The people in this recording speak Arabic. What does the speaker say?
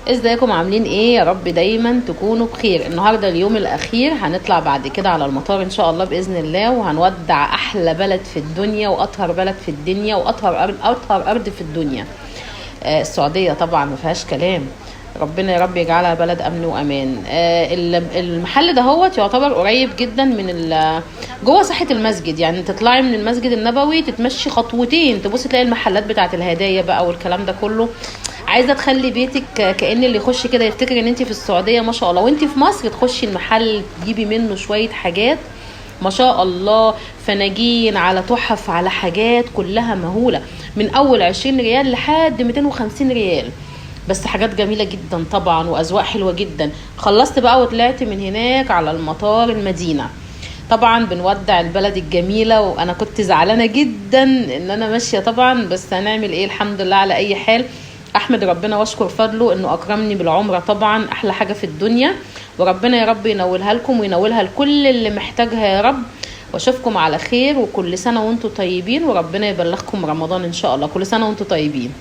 ازيكم عاملين ايه؟ يا رب دايما تكونوا بخير. النهارده اليوم الاخير، هنطلع بعد كده على المطار ان شاء الله باذن الله، وهنودع احلى بلد في الدنيا واطهر بلد في الدنيا اطهر ارض في الدنيا. السعوديه طبعا ما فيهاش كلام. ربنا يا رب يجعلها بلد امن وامان. المحل ده هو يعتبر قريب جدا من جوه ساحه المسجد، يعني تطلعي من المسجد النبوي تتمشي خطوتين تبصي تلاقي المحلات بتاعه الهدايا بقى والكلام ده كله. عايزه تخلي بيتك كأن اللي يخش كده يفتكر ان انت في السعوديه ما شاء الله، وانت في مصر تخشي المحل تجيبي منه شويه حاجات ما شاء الله، فناجين على تحف على حاجات كلها مهوله، من اول 20 ريال لحد 250 ريال، بس حاجات جميله جدا طبعا واذواق حلوه جدا. خلصت بقى وطلعت من هناك على المطار المدينه. طبعا بنودع البلد الجميله، وانا كنت زعلانه جدا ان انا ماشيه طبعا، بس هنعمل ايه، الحمد لله على اي حال. احمد ربنا واشكر فضله انه اكرمني بالعمره، طبعا احلى حاجه في الدنيا، وربنا يا رب ينولها لكم وينولها لكل اللي محتاجها يا رب. واشوفكم على خير، وكل سنه وانتم طيبين، وربنا يبلغكم رمضان ان شاء الله. كل سنه وانتم طيبين.